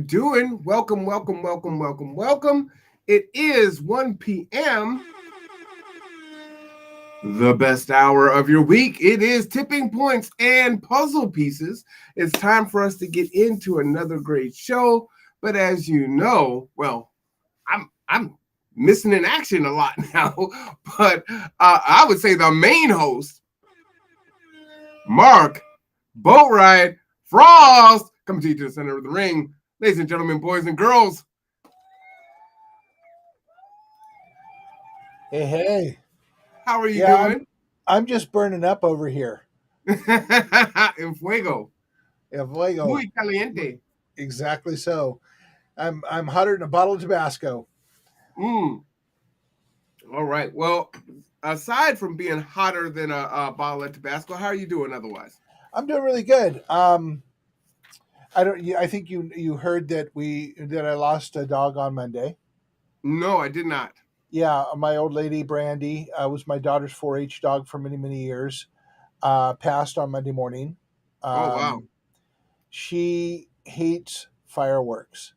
Doing? Welcome, welcome, welcome, welcome, welcome. It is 1 p.m., the best hour of your week. It is tipping points and puzzle pieces. It's time for us to get into another great show. But as you know, well, I'm missing in action a lot now. But I would say the main host, Mark, Boat Ride, Frost, coming to you to the center of the ring. Ladies and gentlemen, boys and girls, Hey, hey. how are you Yeah, I'm doing? I'm just burning up over here. En fuego. Yeah, fuego. Muy caliente. Exactly so. I'm hotter than a bottle of Tabasco. Mm. All right. Well, aside from being hotter than a bottle of Tabasco, how are you doing otherwise? I'm doing really good. I don't. I think you heard that I lost a dog on Monday. No, I did not. Yeah, my old lady Brandy was my daughter's 4-H dog for many many years. Passed on Monday morning. Oh, wow. Um, she hates fireworks.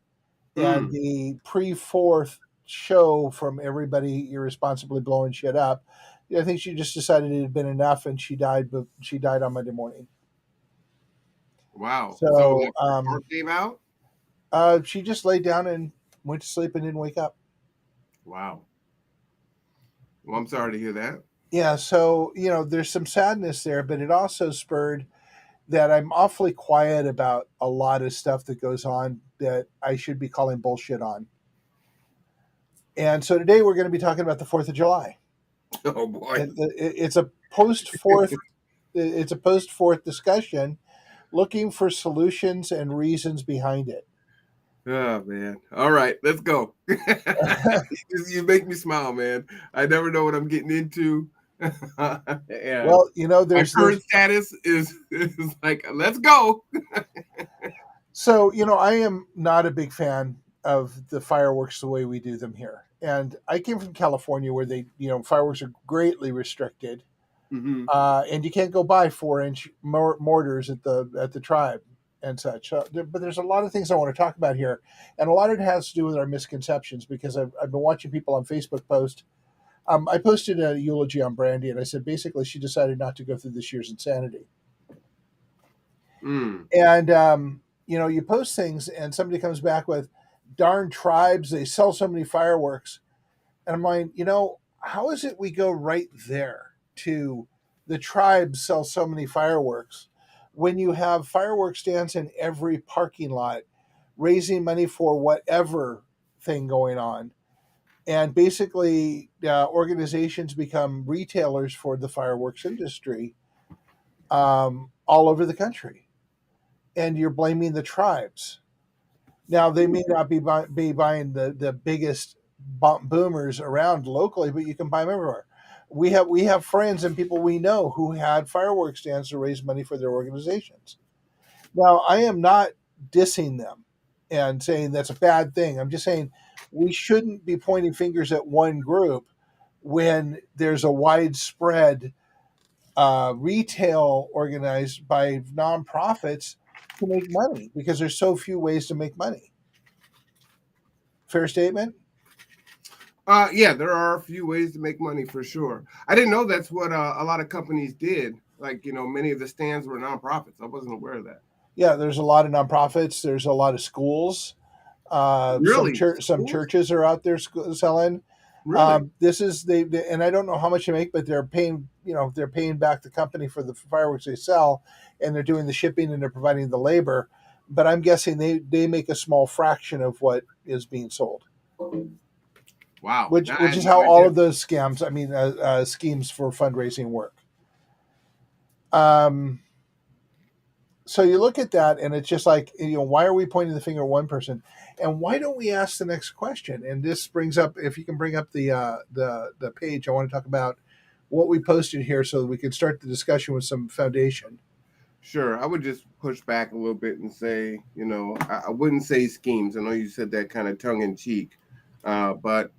And Mm. the pre-fourth show from everybody irresponsibly blowing shit up, I think she just decided it had been enough, and she died. But she died on Monday morning. Wow. So, So like, her heart gave out? she just laid down and went to sleep and didn't wake up. Wow. Well, I'm sorry to hear that. Yeah, so there's some sadness there, but it also spurred that I'm awfully quiet about a lot of stuff that goes on that I should be calling bullshit on. And so today we're going to be talking about the Fourth of July. Oh, boy. It's a post fourth discussion looking for solutions and reasons behind it. Oh, man. All right. Let's go. You make me smile, man. I never know what I'm getting into. And Well, my there's current status is like, let's go. so I am not a big fan of the fireworks the way we do them here. And I came from California where they, fireworks are greatly restricted. Hmm. And you can't go buy 4-inch mortars at the tribe and such. But there's a lot of things I want to talk about here, and a lot of it has to do with our misconceptions because I've been watching people on Facebook post. I posted a eulogy on Brandy, and I said basically she decided not to go through this year's insanity. Mm. And you post things, and somebody comes back with, "Darn tribes, they sell so many fireworks," and I'm like, how is it we go right there to the tribes sell so many fireworks when you have fireworks stands in every parking lot raising money for whatever thing going on? And basically, organizations become retailers for the fireworks industry all over the country. And you're blaming the tribes. Now, they may not be buying the biggest boomers around locally, but you can buy them everywhere. We have friends and people we know who had fireworks stands to raise money for their organizations. Now, I am not dissing them and saying that's a bad thing. I'm just saying we shouldn't be pointing fingers at one group when there's a widespread retail organized by nonprofits to make money because there's so few ways to make money. Fair statement? Yeah, there are a few ways to make money for sure. I didn't know that's what a lot of companies did. Like, many of the stands were nonprofits. I wasn't aware of that. Yeah, there's a lot of nonprofits. There's a lot of schools. Really? Some Schools? churches are out there selling. Really? This is and I don't know how much they make, but they're paying back the company for the fireworks they sell, and they're doing the shipping and they're providing the labor. But I'm guessing they make a small fraction of what is being sold, Wow. which Now I which had is no how all idea. of those schemes for fundraising work. Um, so you look at that and it's just like, why are we pointing the finger at one person, and why don't we ask the next question? And this brings up, if you can bring up the page, I want to talk about what we posted here so that we can start the discussion with some foundation. Sure. I would just push back a little bit and say, I wouldn't say schemes. I know you said that kind of tongue in cheek. But,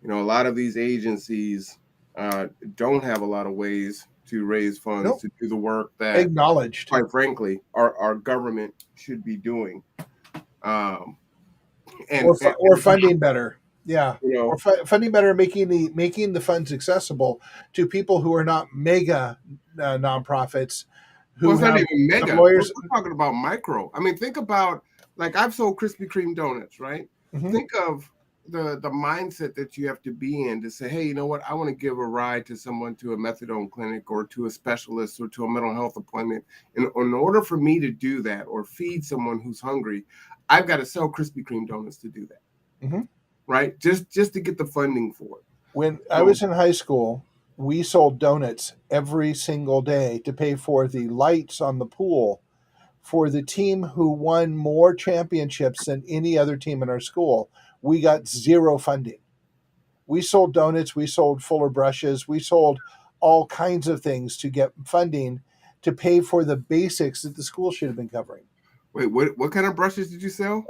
a lot of these agencies uh, don't have a lot of ways to raise funds Nope. to do the work that, Acknowledged. quite frankly, our government should be doing. or funding better. Yeah, you or know, funding better, making the funds accessible to people who are not mega nonprofits well, who it's not have even mega. We're, lawyers. we're talking about micro. I mean, think about, like, I've sold Krispy Kreme donuts, right? Mhm. Think of the mindset that you have to be in to say, hey, you know what? I want to give a ride to someone to a methadone clinic or to a specialist or to a mental health appointment. And in order for me to do that or feed someone who's hungry, I've got to sell Krispy Kreme donuts to do that, Mhm. right? Just to get the funding for it. When I So, was in high school, we sold donuts every single day to pay for the lights on the pool for the team who won more championships than any other team in our school. We got zero funding. We sold donuts, we sold Fuller brushes, we sold all kinds of things to get funding to pay for the basics that the school should have been covering. wait, what kind of brushes did you sell?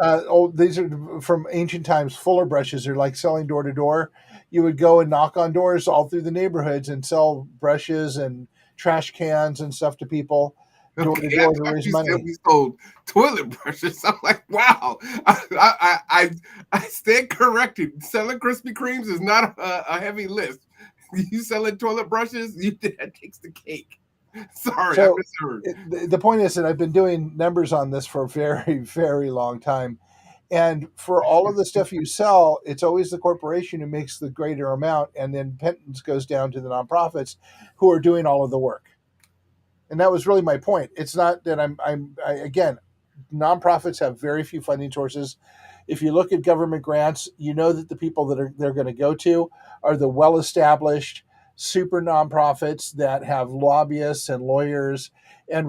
These are from ancient times. Fuller brushes are like selling door to door. You would go and knock on doors all through the neighborhoods and sell brushes and trash cans and stuff to people door Okay, to I door to thought raise you said money. we sold toilet brushes. I'm like, wow. I stand corrected. Selling Krispy Kremes is not a heavy list. You selling toilet brushes? That takes the cake. Sorry, I So misheard. the point is that I've been doing numbers on this for a very, very long time. And for all of the stuff you sell, it's always the corporation who makes the greater amount, and then pittance goes down to the nonprofits who are doing all of the work. And that was really my point. It's not that again, nonprofits have very few funding sources. If you look at government grants, you know that the people that they're going to go to are the well-established super nonprofits that have lobbyists and lawyers and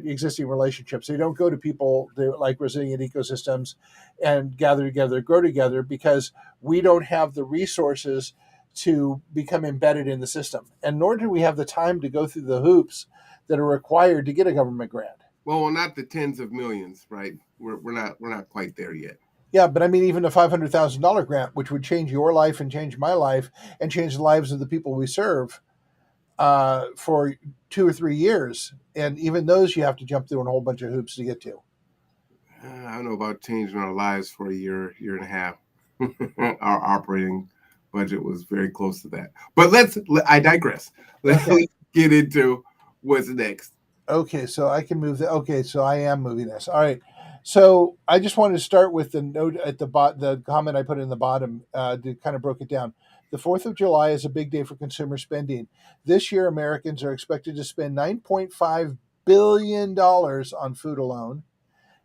existing relationships. They don't go to people like resilient ecosystems and gather together, grow together, because we don't have the resources to become embedded in the system, and nor do we have the time to go through the hoops that are required to get a government grant. Well, not the tens of millions, right? We're not quite there yet. Yeah, but I mean, even a $500,000 grant, which would change your life and change my life and change the lives of the people we serve for 2 or 3 years, and even those you have to jump through a whole bunch of hoops to get to. I don't know about changing our lives for a year and a half. Our operating budget was very close to that. But I digress. Let's Okay. get into what's next. Okay, so I can move the. Okay, so I am moving this. All right. So I just wanted to start with the note at the the comment I put in the bottom to kind of broke it down. The 4th of July is a big day for consumer spending. This year, Americans are expected to spend $9.5 billion on food alone.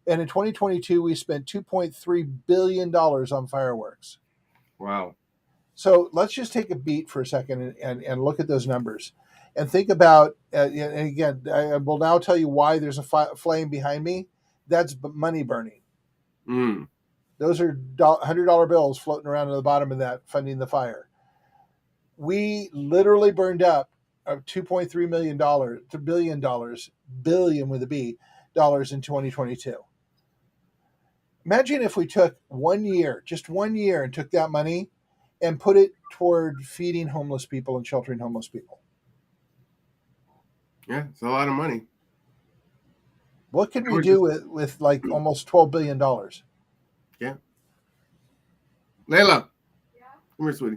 And in 2022, we spent $2.3 billion on fireworks. Wow. So let's just take a beat for a second and look at those numbers and think about, and again, I will now tell you why there's a flame behind me. That's money burning. Mm. Those are $100 bills floating around at the bottom of that funding the fire. We literally burned up $2.3 million to $1 billion, billion with a B, dollars in 2022. Imagine if we took 1 year, just 1 year, and took that money and put it toward feeding homeless people and sheltering homeless people. Yeah, it's a lot of money. What could we We're do just with like almost $12 billion? yeah. Layla, come here, sweetie.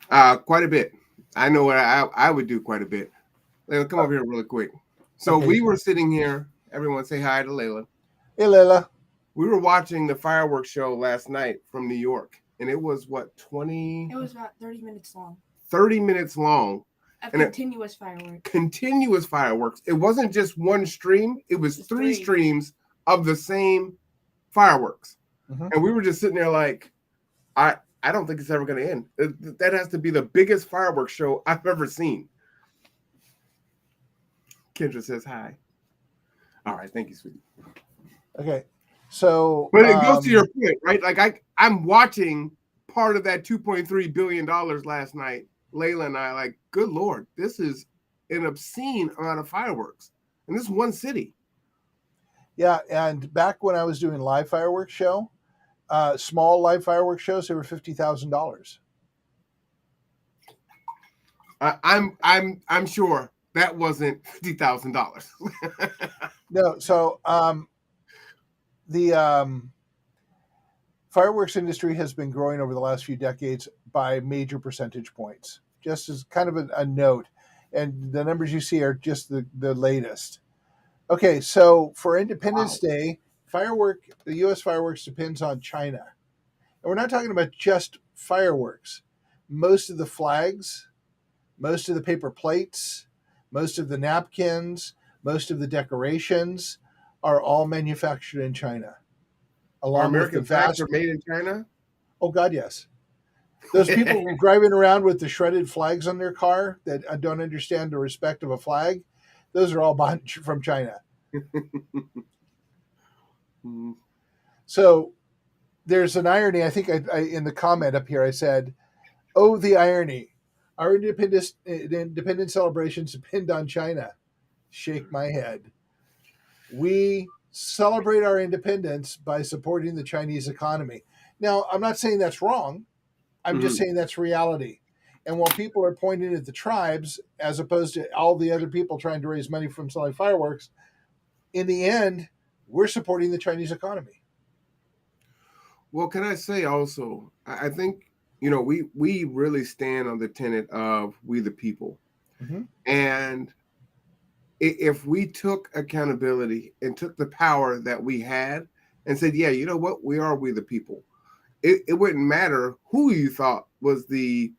Quite a bit. I know what I would do quite a bit. Layla, come over here really quick. So Okay. we were sitting here. Everyone say hi to Layla. Hey, Layla. We were watching the fireworks show last night from New York, and it was what, 20? It was about 30 minutes long. 30 minutes long. Of And continuous fireworks. Continuous fireworks. It wasn't just one stream, it was It's three three. streams of the same fireworks. Mhm. And we were just sitting there like, I don't think it's ever going to end. That has to be the biggest fireworks show I've ever seen. Kendra says hi. All right, thank you, sweetie. Okay. So, But it goes to your point, right? Like I'm watching part of that $2.3 billion last night. Layla and I, like, good Lord, this is an obscene amount of fireworks. And this is one city. yeah, and back when I was doing live fireworks show, small live fireworks shows, they were $50,000. I'm sure that wasn't $50,000. No, so The fireworks industry has been growing over the last few decades by major percentage points. Just as kind of a note, and the numbers you see are just the latest. Okay, so for Independence Wow. Day, the U.S. fireworks depends on China, and we're not talking about just fireworks. Most of the flags, most of the paper plates, most of the napkins, most of the decorations are all manufactured in China, Our along with the American flags vast. are made in China. Oh God, yes. Those people driving around with the shredded flags on their car that don't understand the respect of a flag, those are all bought from China. Mm, So there's an irony. I think I in the comment up here I said, "Oh, the irony! Our independence celebrations depend on China." Shake my head. We celebrate our independence by supporting the Chinese economy. Now, I'm not saying that's wrong. I'm just mhm. saying that's reality. And while people are pointing at the tribes as opposed to all the other people trying to raise money from selling fireworks, in the end, we're supporting the Chinese economy. Well, can I say also, I think we really stand on the tenet of we the people, Mm-hmm. and if we took accountability and took the power that we had and said, yeah, you know what, we the people, it wouldn't matter who you thought was the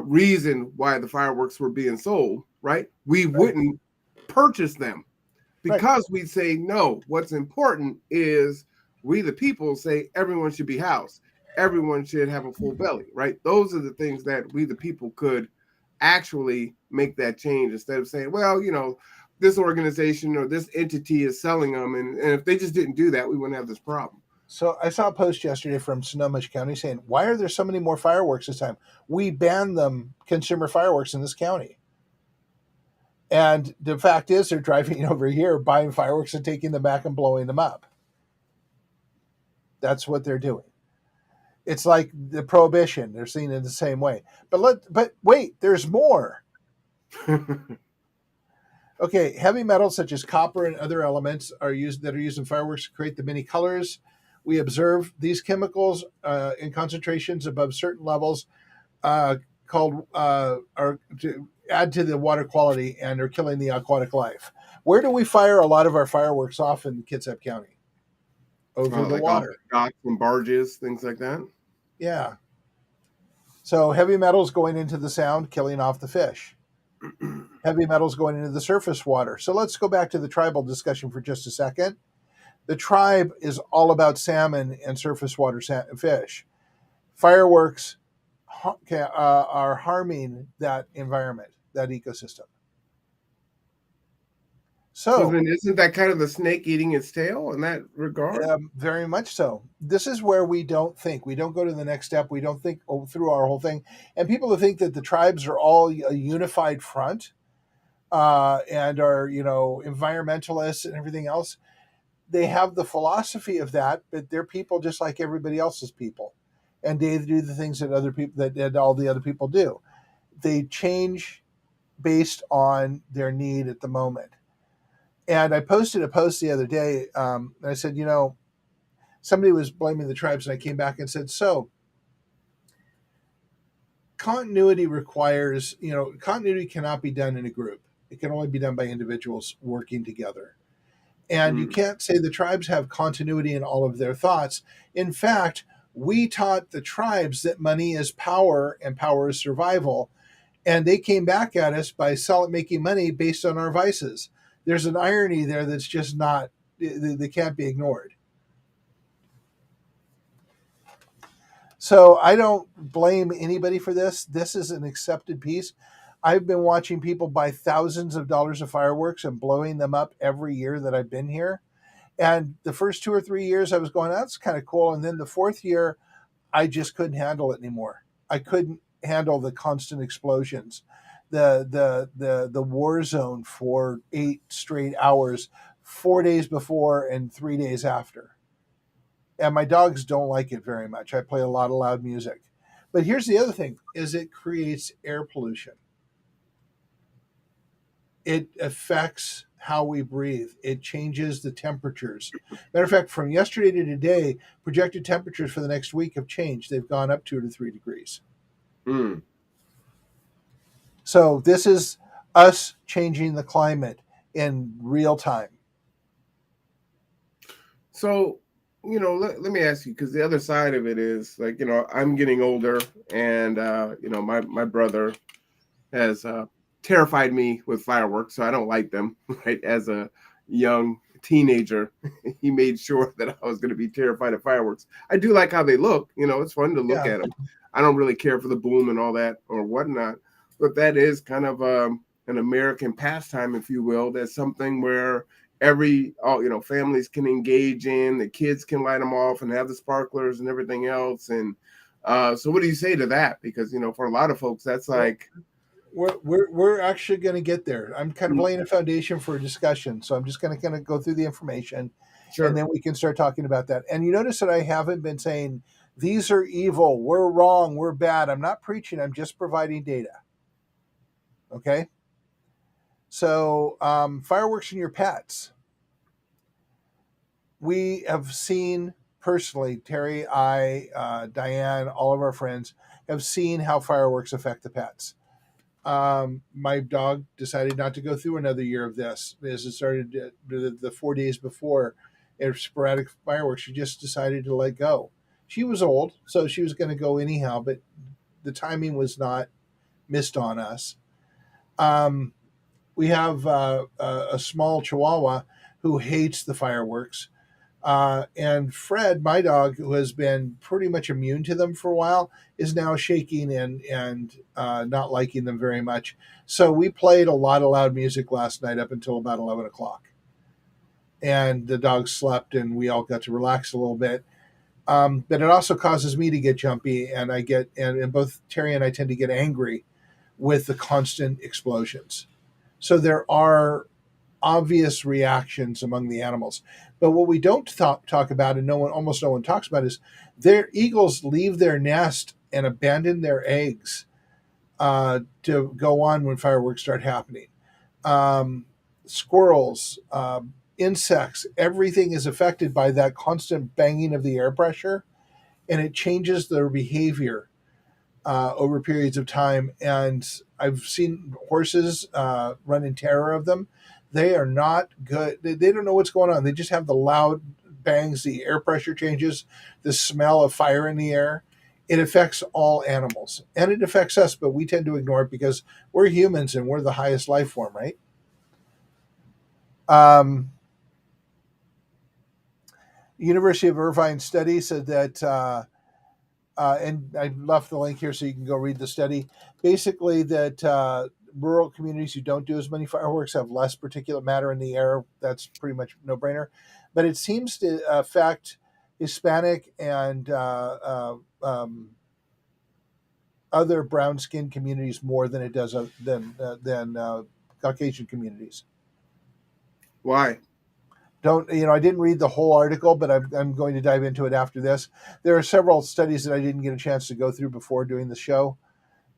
reason why the fireworks were being sold, right? We Right. wouldn't purchase them Right. because we say no. What's important is we the people say everyone should be housed, everyone should have a full belly, right? Those are the things that we the people could actually make that change instead of saying, well, this organization or this entity is selling them, and if they just didn't do that, we wouldn't have this problem. So I saw a post yesterday from Sonoma County saying, "Why are there so many more fireworks this time? We banned them consumer fireworks in this county." And the fact is, they're driving over here, buying fireworks and taking them back and blowing them up. That's what they're doing. It's like the prohibition; they're seen in the same way. But wait, there's more. Okay, heavy metals such as copper and other elements are used in fireworks to create the many colors. We observe these chemicals in concentrations above certain levels uh, called are to add to the water quality and are killing the aquatic life. Where do we fire a lot of our fireworks off in Kitsap County? Over the Like off water. docks and barges, things like that. Yeah. So heavy metals going into the sound, killing off the fish. Heavy metals going into the surface water. So let's go back to the tribal discussion for just a second. The tribe is all about salmon and surface water fish. Fireworks are harming that environment, that ecosystem. So So, then, isn't that kind of the snake eating its tail in that regard? very much so. This is where we don't think. We don't go to the next step. We don't think through our whole thing. And people who think that the tribes are all a unified front and are, environmentalists and everything else, they have the philosophy of that, but they're people just like everybody else's people. And they do the things that other people that all the other people do. They change based on their need at the moment. And I posted a post the other day, and I said, somebody was blaming the tribes, and I came back and said, so continuity requires, continuity cannot be done in a group. It can only be done by individuals working together. And you Mm. can't say the tribes have continuity in all of their thoughts. In fact, we taught the tribes that money is power and power is survival. And they came back at us by making money based on our vices. There's an irony there that's just not, they can't be ignored. So I don't blame anybody for this. This is an accepted piece. I've been watching people buy thousands of dollars of fireworks and blowing them up every year that I've been here. And the first 2 or 3 years, I was going, that's kind of cool. And then the fourth year, I just couldn't handle it anymore. I couldn't handle the constant explosions, the war zone for 8 straight hours, 4 days before and 3 days after. And my dogs don't like it very much. I play a lot of loud music. But here's the other thing: is it creates air pollution. It affects how we breathe. It changes the temperatures. Matter of fact, from yesterday to today, projected temperatures for the next week have changed. They've gone up 2 to 3 degrees. Mm. So this is us changing the climate in real time. So, let me ask you, because the other side of it is like, I'm getting older, and my brother has terrified me with fireworks, so I don't like them. Right, as a young teenager, he made sure that I was going to be terrified of fireworks. I do like how they look. It's fun to look Yeah. at them. I don't really care for the boom and all that or whatnot, but that is kind of an American pastime, if you will. That's something where families can engage in. The kids can light them off and have the sparklers and everything else. And so, what do you say to that? Because for a lot of folks, that's Well, like, we're actually going to get there. I'm kind of mm, laying a foundation for a discussion, so I'm just going to kind of go through the information, and sure. then we can start talking about that. And you notice that I haven't been saying these are evil, we're wrong, we're bad. I'm not preaching. I'm just providing data. Okay. So fireworks and your pets. We have seen personally, Terry, Diane, all of our friends have seen how fireworks affect the pets. My dog decided not to go through another year of this as it started the 4 days before sporadic fireworks. She just decided to let go. She was old, so she was going to go anyhow, but the timing was not missed on us. Um, we have a small Chihuahua who hates the fireworks. And Fred, my dog, who has been pretty much immune to them for a while, is now shaking and not liking them very much. So we played a lot of loud music last night up until about 11 o'clock, and the dog slept, and we all got to relax a little bit. But it also causes me to get jumpy, and and both Terry and I tend to get angry with the constant explosions. So there are obvious reactions among the animals. But what we don't talk about, and almost no one talks about, is their eagles leave their nest and abandon their eggs to go on when fireworks start happening. Squirrels, insects, everything is affected by that constant banging of the air pressure, and it changes their behavior over periods of time. And I've seen horses run in terror of them. They are not good. They don't know what's going on. They just have the loud bangs, the air pressure changes, the smell of fire in the air. It affects all animals and it affects us, but we tend to ignore it because we're humans and we're the highest life form, right? Um, University of Irvine study said that and I left the link here so you can go read the study. Basically, that rural communities who don't do as many fireworks have less particulate matter in the air. That's pretty much no brainer. But it seems to affect Hispanic and other brown skinned communities more than it does than Caucasian communities. Why? Don't I didn't read the whole article, but I'm going to dive into it after this. There are several studies that I didn't get a chance to go through before doing the show,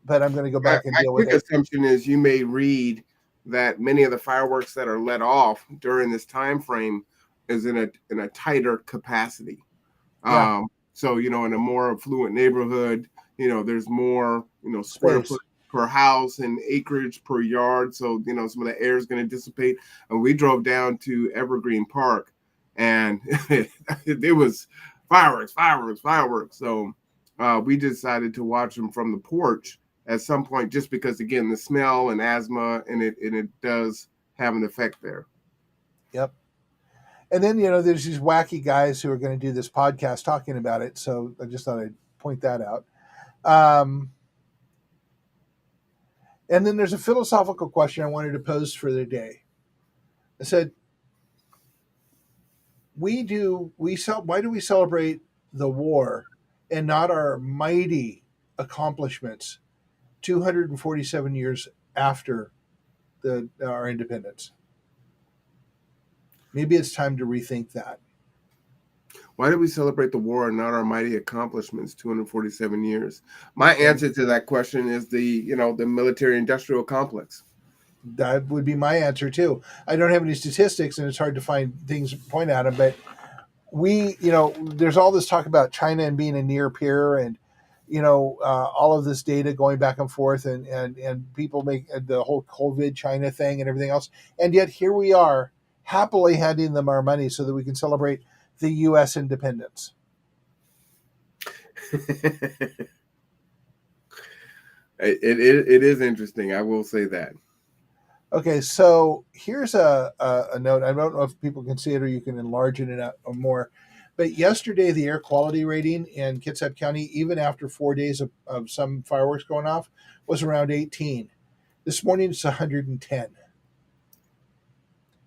but I'm going to go My back and deal with quick it. assumption is you may read that many of the fireworks that are let off during this time frame is in a tighter capacity. Yeah, So in a more affluent neighborhood, there's more square foot space. per house and acreage per yard. So some of the air is going to dissipate. And we drove down to Evergreen Park, and it was fireworks, fireworks, fireworks. So we decided to watch them from the porch at some point, just because again the smell and asthma, and it does have an effect there. Yep. And then there's these wacky guys who are going to do this podcast talking about it. So I just thought I'd point that out. Um, and then there's a philosophical question I wanted to pose for the day. I said, why do we celebrate the war and not our mighty accomplishments 247 years after our independence? Maybe it's time to rethink that. Why do we celebrate the war and not our mighty accomplishments 247 years? My And answer to that question is the military industrial complex. That would be my answer too. I don't have any statistics, and it's hard to find things to point at them. But there's all this talk about China and being a near peer, and all of this data going back and forth, and people make the whole COVID China thing and everything else, and yet here we are happily handing them our money so that we can celebrate the U.S. independence. It is interesting. I will say that. Okay, so here's a note. I don't know if people can see it or you can enlarge it out more. But yesterday, the air quality rating in Kitsap County, even after 4 days of some fireworks going off, was around 18. This morning, it's 110.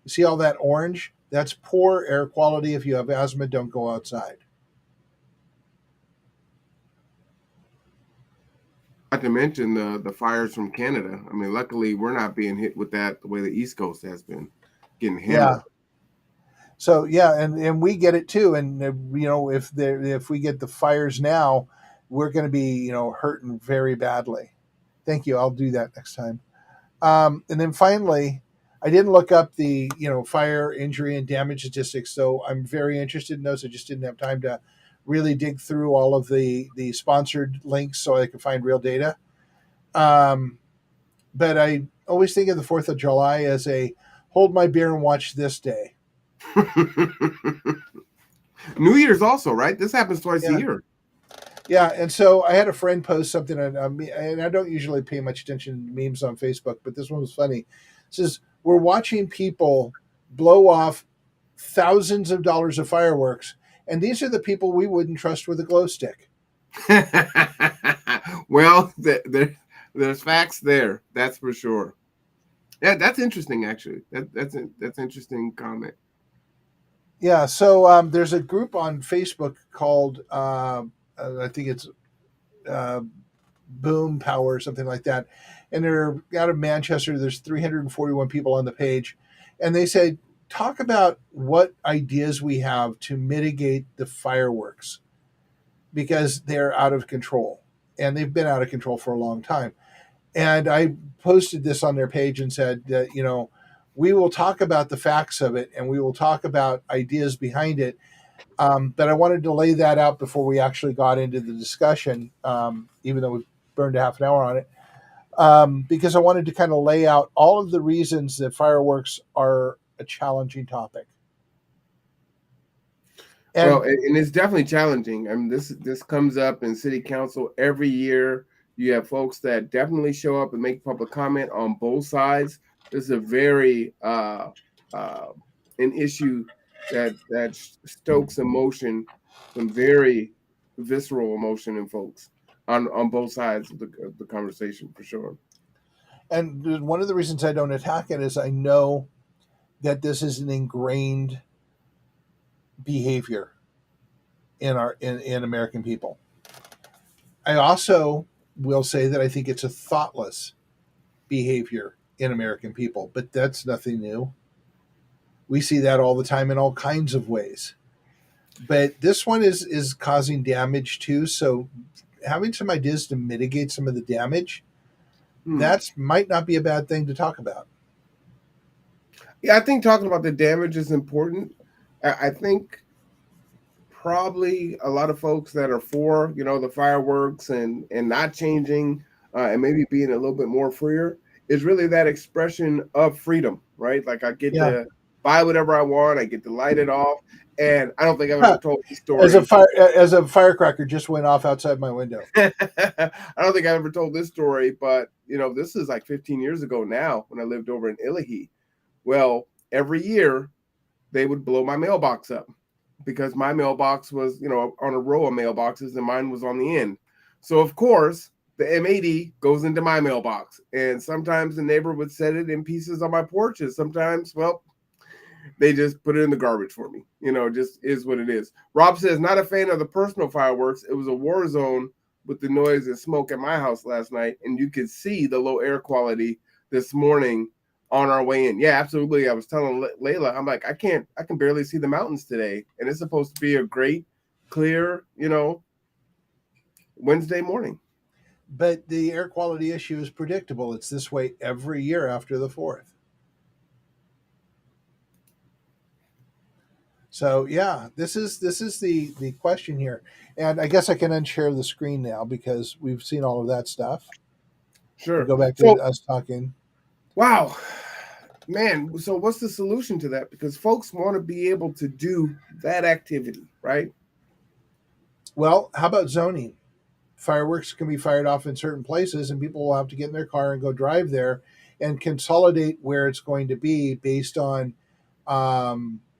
You see all that orange? That's poor air quality. If you have asthma, don't go outside. Not to mention the fires from Canada. I mean, luckily we're not being hit with that the way the East Coast has been getting Yeah. hammered. So yeah, and we get it too. And if we get the fires now, we're going to be hurting very badly. Thank you. I'll do that next time. And then finally, I didn't look up the fire injury and damage statistics, so I'm very interested in those. I just didn't have time to really dig through all of the sponsored links so I could find real data. But I always think of the 4th of July as a hold my beer and watch this day. New Year's also, right? This happens twice a Yeah. year. Yeah, and so I had a friend post something, and I don't usually pay much attention to memes on Facebook, but this one was funny. It says, we're watching people blow off thousands of dollars of fireworks, and these are the people we wouldn't trust with a glow stick. Well, there's facts there. That's for sure. Yeah, that's interesting. Actually, that's interesting comment. Yeah, so there's a group on Facebook called I think it's Boom Power or something like that, and they're out of Manchester. There's 341 people on the page, and they said talk about what ideas we have to mitigate the fireworks because they're out of control, and they've been out of control for a long time. And I posted this on their page and said that we will talk about the facts of it and we will talk about ideas behind it. But I wanted to lay that out before we actually got into the discussion, even though we burned a half an hour on it, because I wanted to kind of lay out all of the reasons that fireworks are a challenging topic. And it's definitely challenging. I mean, this comes up in city council every year. You have folks that definitely show up and make public comment on both sides. This is a very an issue that stokes emotion, some very visceral emotion in folks on both sides of the conversation for sure. And one of the reasons I don't attack it is I know that this is an ingrained behavior in American people. I also will say that I think it's a thoughtless behavior in American people, but that's nothing new. We see that all the time in all kinds of ways. But this one is causing damage too, so having some ideas to mitigate some of the damage, that might not be a bad thing to talk about. Yeah, I think talking about the damage is important. I think probably a lot of folks that are for the fireworks and not changing and maybe being a little bit more freer is really that expression of freedom, right? Like I get to buy whatever I want, I get to light it off, and I don't think I've ever told this story. As a firecracker just went off outside my window. I don't think I've ever told this story, but this is like 15 years ago now when I lived over in Illahee. Well, every year they would blow my mailbox up, because my mailbox was, on a row of mailboxes and mine was on the end. So, of course, the M80 goes into my mailbox. And sometimes the neighbor would set it in pieces on my porch. And sometimes, well, they just put it in the garbage for me. Just is what it is. Rob says, not a fan of the personal fireworks. It was a war zone with the noise and smoke at my house last night. And you could see the low air quality this morning on our way in. Yeah, absolutely. I was telling Layla, I'm like, I can barely see the mountains today. And it's supposed to be a great, clear, Wednesday morning. but the air quality issue is predictable. It's this way every year after the 4th. So yeah, this is the question here, and I guess I can unshare the screen now because we've seen all of that stuff. We Sure. go back to So, us talking. wow, man. So, what's the solution to that? Because folks want to be able to do that activity, right? Well, how about zoning? Fireworks can be fired off in certain places, and people will have to get in their car and go drive there and consolidate where it's going to be based on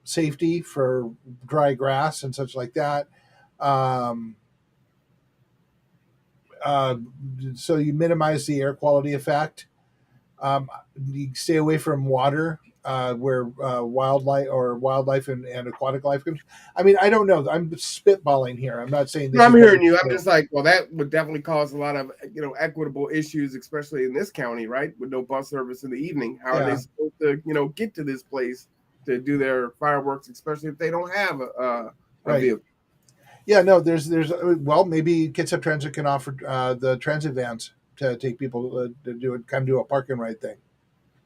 safety for dry grass and such like that. Um, uh, so you minimize the air quality effect. You stay away from water where wildlife and aquatic life comes. I mean, I don't know. I'm spitballing here. I'm not saying No, this I'm is what we hearing you. should I'm do. just like, well, that would definitely cause a lot of equitable issues, especially in this county, right? With no bus service in the evening, how are they Yeah. supposed to get to this place to do their fireworks, especially if they don't have a Right. vehicle? Yeah, no, there's well, maybe Kitsap Transit can offer the transit vans to take people to do it, kind of do a park and ride thing.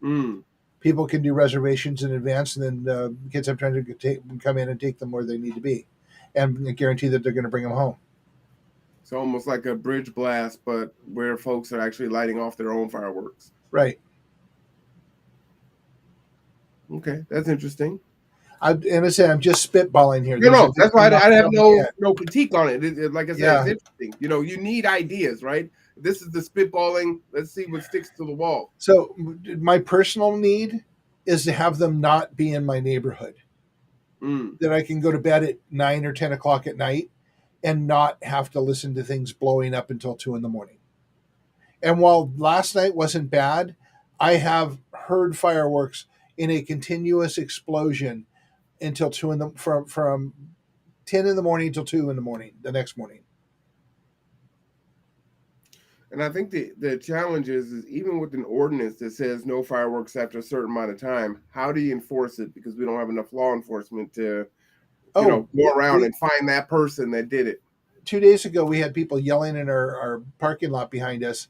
Mm. People can do reservations in advance, and then Kitsap Transit can come in and take them where they need to be, and guarantee that they're going to bring them home. It's almost like a bridge blast, but where folks are actually lighting off their own fireworks. Right. Okay, that's interesting. And I say I'm just spitballing here. No, These are no, things that's why I off the have top of my no head. no critique on it. Like I said, it's Yeah. interesting. You need ideas, right? This is the spitballing. Let's see what sticks to the wall. So my personal need is to have them not be in my neighborhood. Mm. That I can go to bed at 9 or 10 o'clock at night and not have to listen to things blowing up until 2 in the morning. And while last night wasn't bad, I have heard fireworks in a continuous explosion until 2 from 10 in the morning till 2 in the morning the next morning. And I think the challenge is even with an ordinance that says no fireworks after a certain amount of time, how do you enforce it? Because we don't have enough law enforcement to, Oh, go around we and find that person that did it. 2 days ago we had people yelling in our parking lot behind us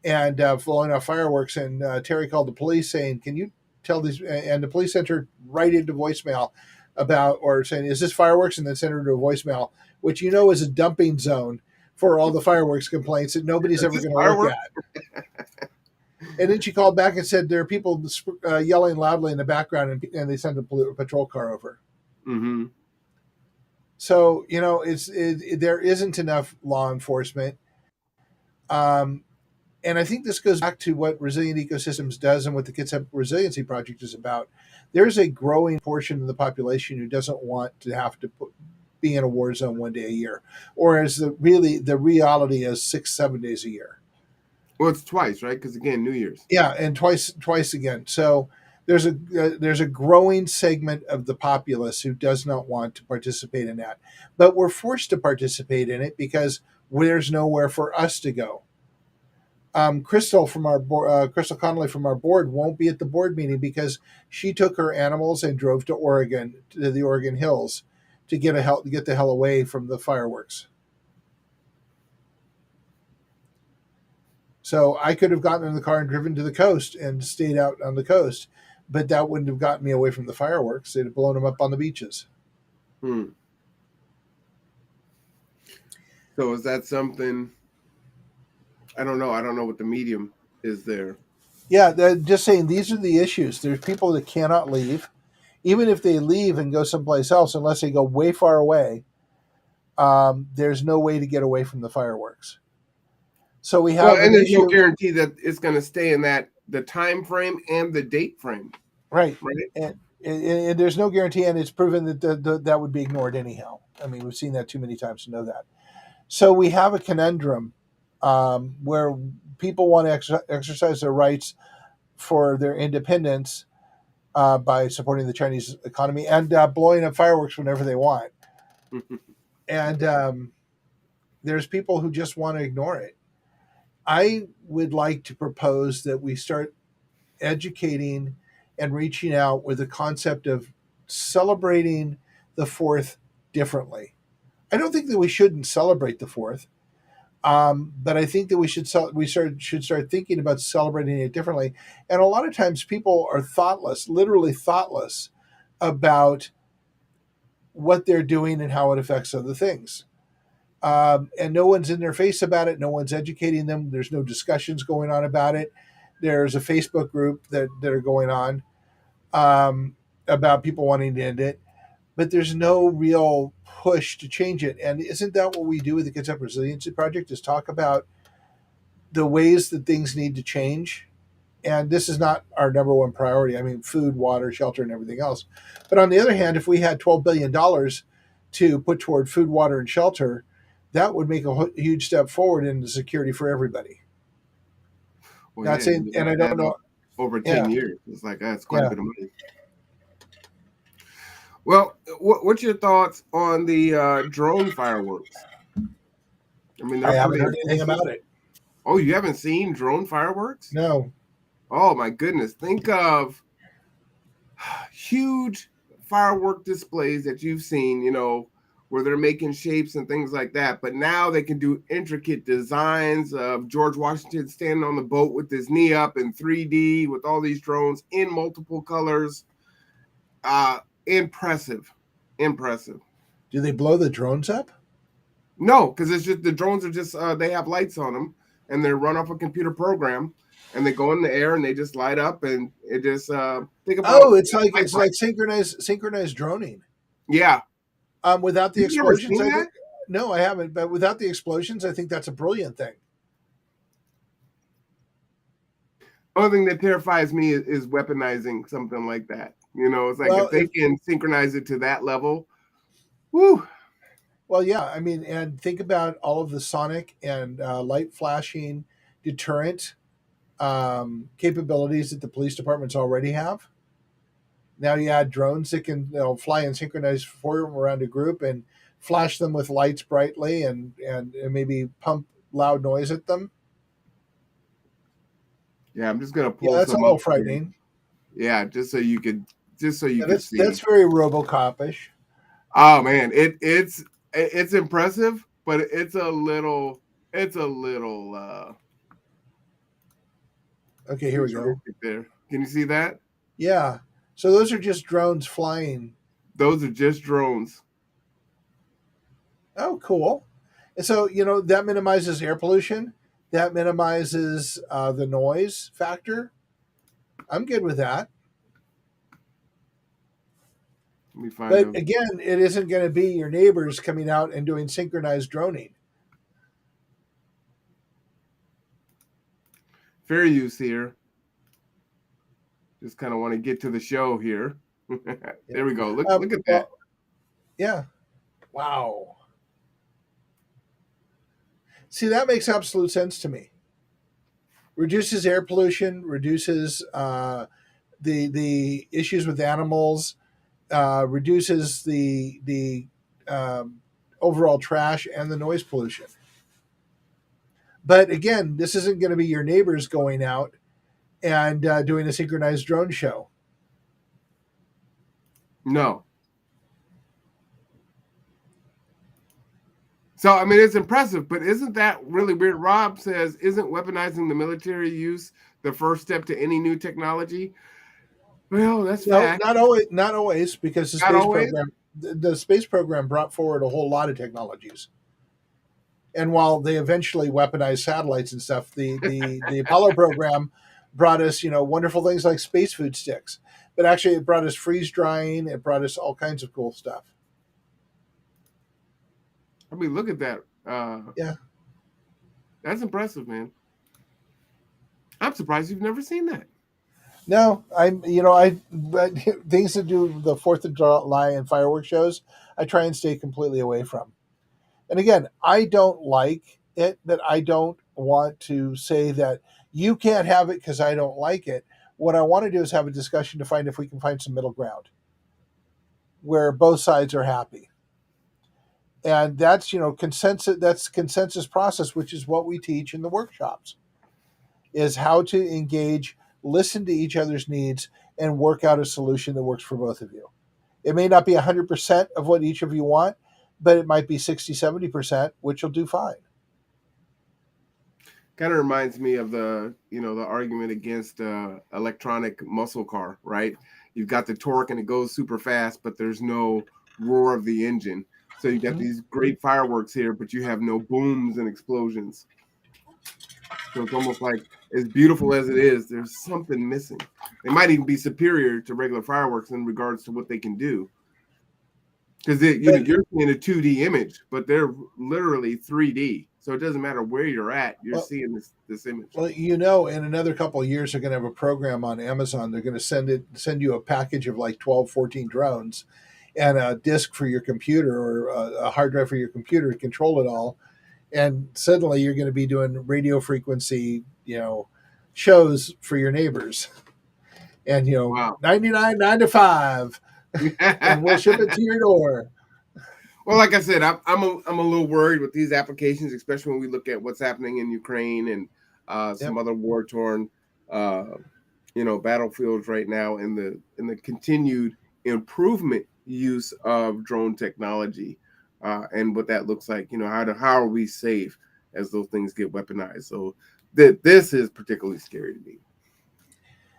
and blowing off fireworks. And Terry called the police saying, "Can you tell these?" And the police sent her right into voicemail about or saying, "Is this fireworks?" And then sent her to a voicemail, which is a dumping zone for all the fireworks complaints that nobody's Is ever this going to look fireworks? at. And then she called back and said there are people yelling loudly in the background, and they sent a patrol car over. Mm-hmm. So there isn't enough law enforcement. Um, and I think this goes back to what Resilient Ecosystems does and what the Kitsap Resiliency Project is about. There's a growing portion of the population who doesn't want to have to be in a war zone 1 day a year, or as the reality is 6-7 days a year. Well, it's twice, right? Because again, New Year's. Yeah, and twice again. So there's a growing segment of the populace who does not want to participate in that, but we're forced to participate in it because there's nowhere for us to go. Crystal from Crystal Connolly from our board won't be at the board meeting because she took her animals and drove to Oregon, to the Oregon hills, to get the hell away from the fireworks. So I could have gotten in the car and driven to the coast and stayed out on the coast, but that wouldn't have gotten me away from the fireworks. They'd have blown them up on the beaches. Hmm. So is that something? I don't know. I don't know what the medium is there. Yeah, just saying these are the issues. There's people that cannot leave. Even if they leave and go someplace else, unless they go way far away, there's no way to get away from the fireworks. So we Well, have and an there's no issue. guarantee that it's going to stay in the time frame and the date frame, Right. right? And there's no guarantee, and it's proven that that would be ignored anyhow. I mean, we've seen that too many times to know that. So we have a conundrum where people want to exercise their rights for their independence by supporting the Chinese economy and blowing up fireworks whenever they want. And there's people who just want to ignore it. I would like to propose that we start educating and reaching out with the concept of celebrating the 4th differently. I don't think that we shouldn't celebrate the 4th. But I think that should start thinking about celebrating it differently. And a lot of times, people are thoughtless, literally thoughtless, about what they're doing and how it affects other things. And no one's in their face about it. No one's educating them. There's no discussions going on about it. There's a Facebook group that are going on about people wanting to end it, but there's no real push to change it. And isn't that what we do with the Kids Up Resiliency Project? Is talk about the ways that things need to change. And this is not our number one priority. I mean, food, water, shelter, and everything else. But on the other hand, if we had $12 billion to put toward food, water, and shelter, that would make a huge step forward into security for everybody. Well, Not yeah, saying, and I don't know. over Yeah, 10 years. It's like that's quite a yeah. bit of money. Well, what's your thoughts on the drone fireworks? I mean, I they're haven't pretty heard anything impressive. about it. Oh, you haven't seen drone fireworks? No. Oh my goodness! Think of huge firework displays that you've seen, where they're making shapes and things like that. But now they can do intricate designs of George Washington standing on the boat with his knee up in 3D with all these drones in multiple colors. Impressive. Impressive. Do they blow the drones up? No, because it's just the drones are just they have lights on them and they're run off a computer program and they go in the air and they just light up and it just think about Oh, it's like light it's bulbs. like synchronized droning. Yeah. Without the You've never explosions, seen I that? think no, I haven't. But without the explosions, I think that's a brilliant thing. Only thing that terrifies me is weaponizing something like that. It's like Well, if they can synchronize it to that level, whoo. yeah. I mean, and think about all of the sonic and light flashing deterrent capabilities that the police departments already have. Now you add drones that can fly in synchronized form around a group and flash them with lights brightly and maybe pump loud noise at them. Yeah, I'm just gonna Yeah, pull that's a some up little here. frightening. Yeah, just so you could see. That's very RoboCop-ish. Oh man, it's impressive, but it's a little Okay, here we go. futuristic there. Can you see that? Yeah. So those are just drones flying. Those are just drones. Oh, cool. And so, that minimizes air pollution. That minimizes the noise factor. I'm good with that. Let me find But them. again, it isn't going to be your neighbors coming out and doing synchronized droning. Fair use here. Just kind of want to get to the show here. There we go. Look at that. Well, yeah. Wow. See, that makes absolute sense to me. Reduces air pollution, reduces the issues with animals, reduces the overall trash and the noise pollution. But again, this isn't going to be your neighbors going out and doing a synchronized drone show. No. So I mean, it's impressive, but isn't that really weird? Rob says, "Isn't weaponizing the military use the first step to any new technology?" Well, that's No, fact. not always, because Not always. the space program brought forward a whole lot of technologies. And while they eventually weaponized satellites and stuff, the Apollo program brought us, wonderful things like space food sticks. But actually, it brought us freeze drying. It brought us all kinds of cool stuff. I mean, look at that. Yeah. That's impressive, man. I'm surprised you've never seen that. No, but things to do with the 4th of July and fireworks shows, I try and stay completely away from. And again, I don't like it, but I don't want to say that you can't have it because I don't like it. What I want to do is have a discussion to find if we can find some middle ground where both sides are happy. And that's, consensus. That's consensus process, which is what we teach in the workshops, is how to engage, listen to each other's needs, and work out a solution that works for both of you. It may not be 100% of what each of you want, but it might be 60, 70%, which will do fine. kind of reminds me of the argument against electronic muscle car, right? You've got the torque and it goes super fast, but there's no roar of the engine. So you got Mhm. these great fireworks here, but you have no booms and explosions. So it's almost like as beautiful as it is, there's something missing. They might even be superior to regular fireworks in regards to what they can do, because But you're seeing a 2D image, but they're literally 3D. So it doesn't matter where you're at, you're well, seeing this image. well, in another couple of years, they're going to have a program on Amazon. They're going to send you a package of like 12, 14 drones and a disk for your computer or a hard drive for your computer to control it all. And suddenly you're going to be doing radio frequency, shows for your neighbors. And, Wow. 99, 9 to 5, and we'll ship it to your door. Well, like I said, I'm a little worried with these applications, especially when we look at what's happening in Ukraine and some Yep. other war torn uh, battlefields right now, and the continued improvement use of drone technology, and what that looks like. How are we safe as those things get weaponized? So this is particularly scary to me.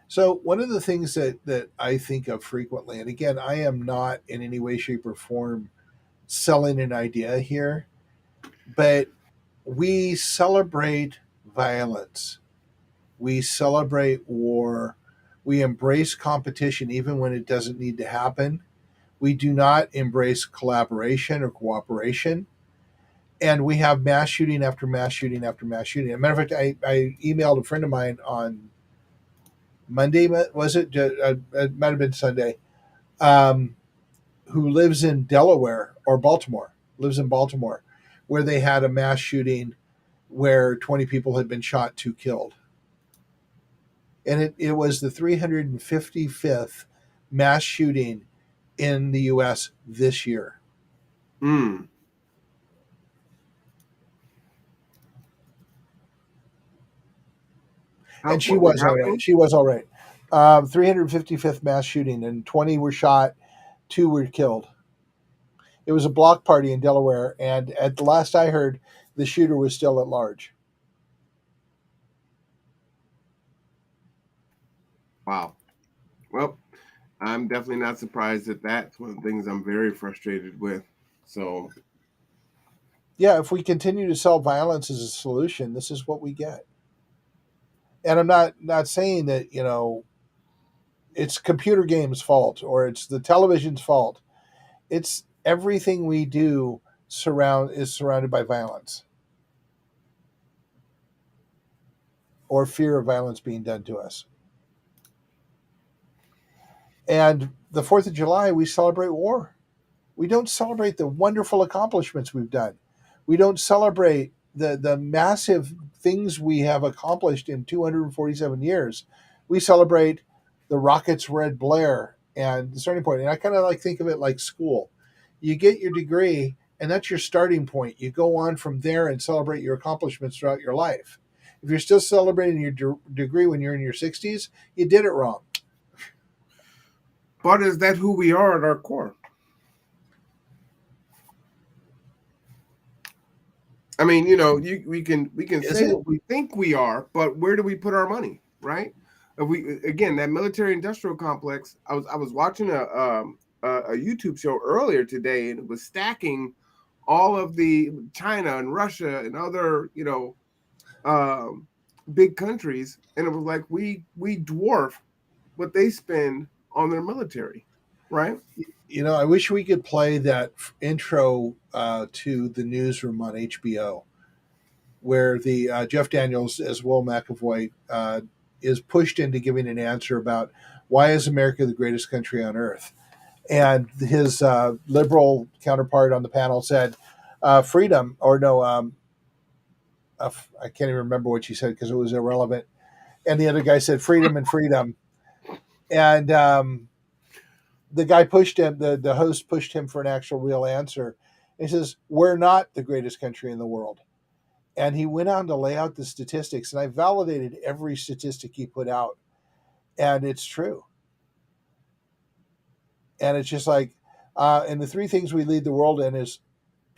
So one of the things that I think of frequently, and again, I am not in any way, shape, or form selling an idea here, but we celebrate violence. We celebrate war. We embrace competition even when it doesn't need to happen. We do not embrace collaboration or cooperation. And we have mass shooting after mass shooting after mass shooting. As a matter of fact, I emailed a friend of mine on Monday, was it? It might have been Sunday, um, who lives in Delaware or Baltimore, lives in Baltimore, where they had a mass shooting where 20 people had been shot, two killed. And it was the 355th mass shooting in the U.S. this year. Mm. And she What was all right. happened? She was all right. 355th mass shooting, and 20 were shot, two were killed. It was a block party in Delaware, and at the last I heard, the shooter was still at large. Wow. Well, I'm definitely not surprised that that's one of the things I'm very frustrated with. So, Yeah, if we continue to sell violence as a solution, this is what we get. And I'm not saying that it's computer games' fault or it's the television's fault. It's everything we do is surrounded by violence or fear of violence being done to us. And the 4th of July, we celebrate war. We don't celebrate the wonderful accomplishments we've done. We don't celebrate the massive things we have accomplished in 247 years. We celebrate the rockets red blare and the starting point. And I kind of like think of it like school. You get your degree, and that's your starting point. You go on from there and celebrate your accomplishments throughout your life. If you're still celebrating your degree when you're in your 60s, you did it wrong. but is that who we are at our core? I mean, we can Is say it? what we think we are, but where do we put our money, right? If we again that military industrial complex. I was watching a YouTube show earlier today, and it was stacking all of the China and Russia and other um, big countries, and it was like we dwarf what they spend on their military, right? I wish we could play that intro to the newsroom on HBO, where the Jeff Daniels as Will McAvoy is pushed into giving an answer about why is America the greatest country on earth, and his liberal counterpart on the panel said, "Freedom," or no, I can't even remember what she said because it was irrelevant. And the other guy said, "Freedom and freedom," and the guy pushed him, the host pushed him for an actual real answer. He says, "We're not the greatest country in the world." And he went on to lay out the statistics, and I validated every statistic he put out. And it's true. And it's just like, and the three things we lead the world in is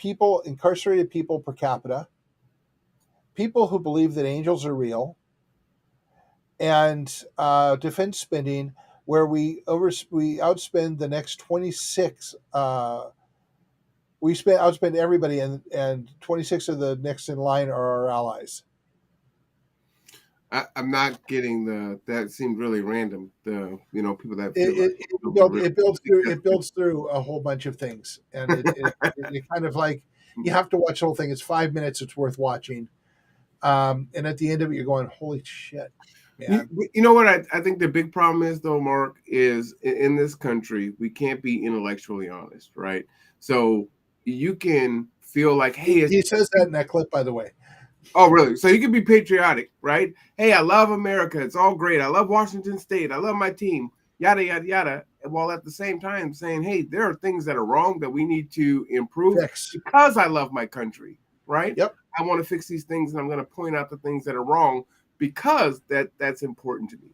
incarcerated people per capita, people who believe that angels are real, and defense spending where we outspend the next 26 we spend outspend everybody, and 26 of the next in line are our allies. I'm not getting the. That seemed really random. The people that feel like It builds through a whole bunch of things, and it kind of like you have to watch the whole thing. It's 5 minutes. It's worth watching, and at the end of it, you're going, "Holy shit, man!" You know what I think the big problem is though, Mark, is in this country we can't be intellectually honest, right? So you can feel like, hey, He says that in that clip, by the way. oh, really? So you can be patriotic, right? Hey, I love America. It's all great. I love Washington State. I love my team. Yada yada yada. While at the same time saying, hey, there are things that are wrong that we need to improve Fix. because I love my country, right? Yep. I want to fix these things, and I'm going to point out the things that are wrong because that's important to me.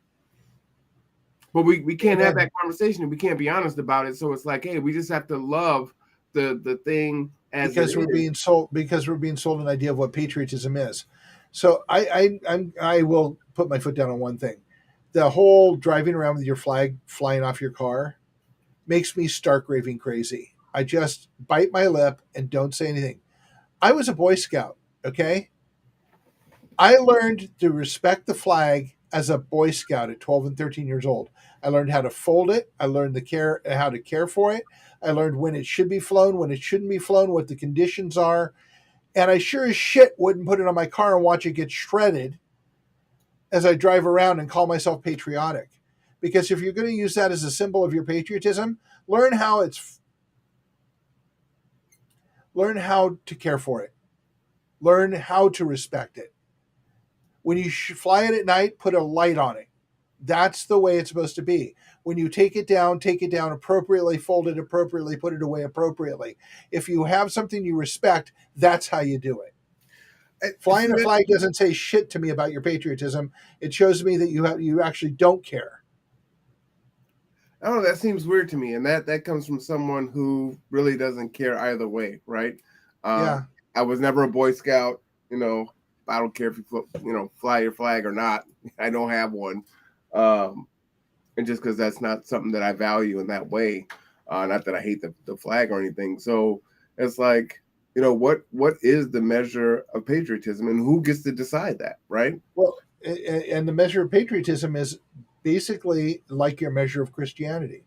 But we can't have that conversation, and we can't be honest about it. So it's like, hey, we just have to love the thing as because we're being sold an idea of what patriotism is. So I will put my foot down on one thing. The whole driving around with your flag flying off your car makes me stark raving crazy. I just bite my lip and don't say anything. I was a Boy Scout, okay? I learned to respect the flag as a Boy Scout at 12 and 13 years old. I learned how to fold it. I learned how to care for it. I learned when it should be flown, when it shouldn't be flown, what the conditions are. And I sure as shit wouldn't put it on my car and watch it get shredded as I drive around and call myself patriotic. Because if you're going to use that as a symbol of your patriotism, learn how to care for it. Learn how to respect it. When you fly it at night, put a light on it. That's the way it's supposed to be. When you take it down appropriately, fold it appropriately, put it away appropriately. If you have something you respect, that's how you do it. Flying a flag doesn't say shit to me about your patriotism. It shows me that you actually don't care. I don't know, that seems weird to me, and that comes from someone who really doesn't care either way, right? Yeah. I was never a Boy Scout. I don't care if you fly your flag or not. I don't have one, and just because that's not something that I value in that way. Not that I hate the flag or anything. So it's like, what is the measure of patriotism, and who gets to decide that, right? Well, and the measure of patriotism is basically like your measure of Christianity,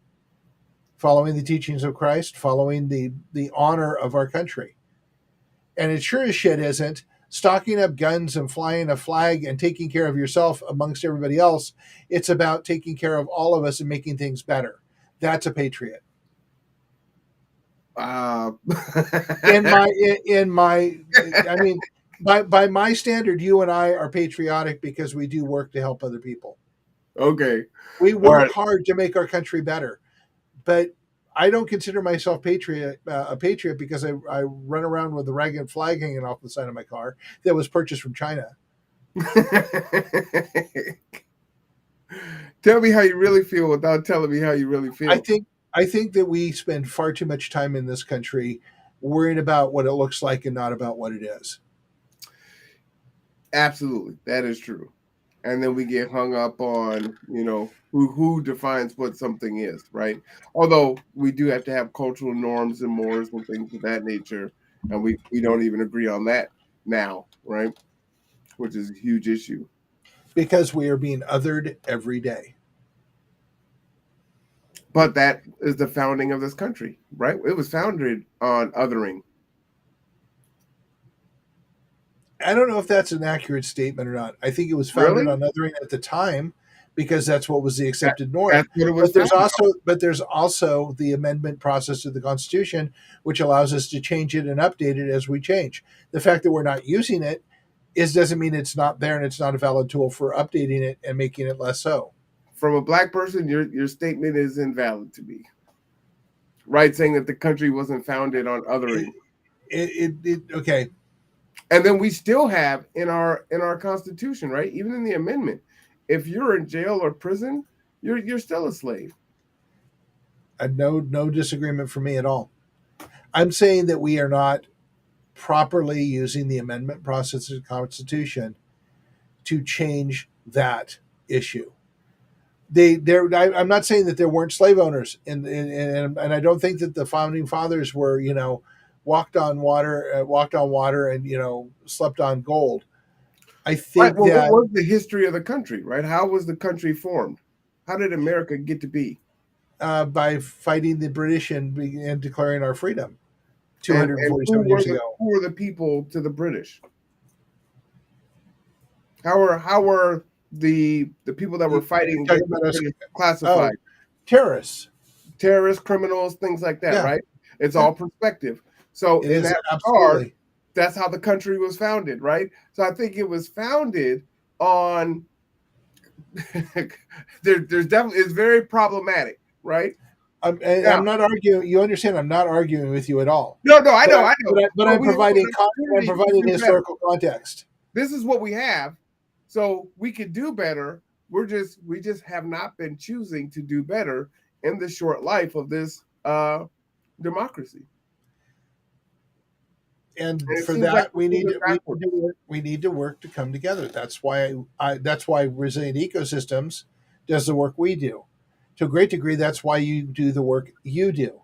following the teachings of Christ, following the honor of our country. And it sure as shit isn't stocking up guns and flying a flag and taking care of yourself amongst everybody else. It's about taking care of all of us and making things better. That's a patriot. in my, I mean, by my standard, you and I are patriotic because we do work to help other people. Okay. We work hard to make our country better, but I don't consider myself a patriot because I run around with a ragged flag hanging off the side of my car that was purchased from China. Tell me how you really feel without telling me how you really feel. I think that we spend far too much time in this country worrying about what it looks like and not about what it is. Absolutely, that is true. And then we get hung up on, who defines what something is, right? Although we do have to have cultural norms and mores and things of that nature, and we don't even agree on that now, right? Which is a huge issue. Because we are being othered every day. But that is the founding of this country, right? It was founded on othering. I don't know if that's an accurate statement or not. I think it was founded on othering at the time because that's what was the accepted norm. That's what it was. But there's also the amendment process of the Constitution, which allows us to change it and update it as we change. The fact that we're not using it doesn't mean it's not there and it's not a valid tool for updating it and making it less so. From a black person, your statement is invalid to me. Right, saying that the country wasn't founded on othering. Okay. And then we still have in our Constitution, right? Even in the amendment, if you're in jail or prison, you're still a slave. No disagreement from me at all. I'm saying that we are not properly using the amendment process of the Constitution to change that issue. I'm not saying that there weren't slave owners, and I don't think that the founding fathers were, walked on water, and slept on gold. I Right. think Well, what that was the history of the country, right? How was the country formed? How did America get to be? by fighting the British and declaring our freedom And 247 years ago. who were the people to the British? How were the people that were You're fighting talking against the about us? British Oh, classified? terrorists. Terrorists, criminals, things like that, Yeah, right? It's yeah, all perspective. So it in is that regard, absolutely. that's how the country was founded, right? So I think it was founded on there's definitely it's very problematic, right? Now, I'm not arguing. You understand? I'm not arguing with you at all. no, I But know, I know. but But I'm we have an providing I'm opportunity to providing do better. historical context. This is what we have, so we could do better. We just have not been choosing to do better in the short life of this democracy. And And it for seems like that, we're moving backwards. we need to work to come together. That's why resilient ecosystems does the work we do. To a great degree, that's why you do the work you do,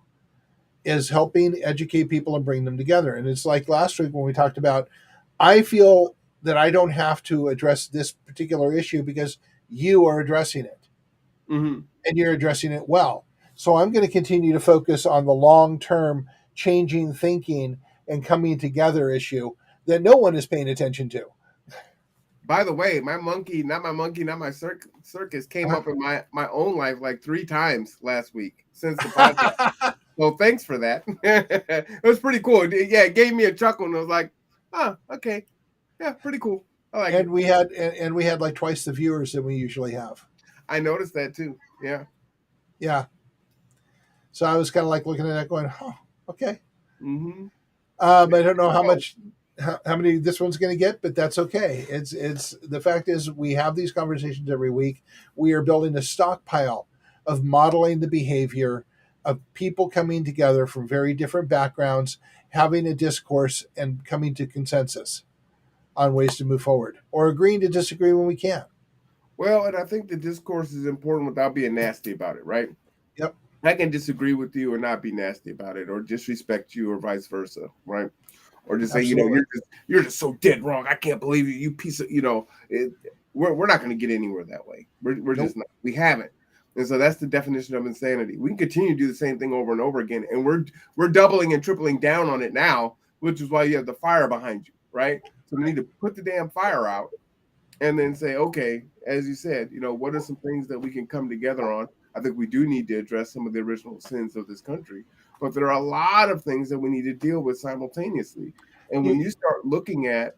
is helping educate people and bring them together. And it's like last week when we talked about, I feel that I don't have to address this particular issue because you are addressing it, Mhm. and you're addressing it well. So I'm going to continue to focus on the long term changing thinking and coming together issue that no one is paying attention to. By the way, monkey, not my circus came Uh-huh. up in my own life like 3 times last week since the podcast. So thanks for that. It was pretty cool. Yeah, it gave me a chuckle, and I was like, "Oh, okay, yeah, pretty cool. I like it." And we had like twice the viewers than we usually have. I noticed that too. Yeah. Yeah. So I was kind of like looking at that going, oh, okay. Mm-hmm. I don't know how many this one's going to get, but that's okay. It's the fact is we have these conversations every week. We are building a stockpile of modeling the behavior of people coming together from very different backgrounds, having a discourse and coming to consensus on ways to move forward, or agreeing to disagree when we can. Well, and I think the discourse is important without being nasty about it, right? Yep. I can disagree with you or not be nasty about it, or disrespect you, or vice versa, right? Or just say, Absolutely. you're just so dead wrong. I can't believe you, you piece of, we're not going to get anywhere that way. We're Nope. just not. We haven't. And so that's the definition of insanity. We can continue to do the same thing over and over again, and we're doubling and tripling down on it now, which is why you have the fire behind you, right? So we need to put the damn fire out and then say, okay, as you said, what are some things that we can come together on? I think we do need to address some of the original sins of this country, but there are a lot of things that we need to deal with simultaneously. And when You, you start looking at,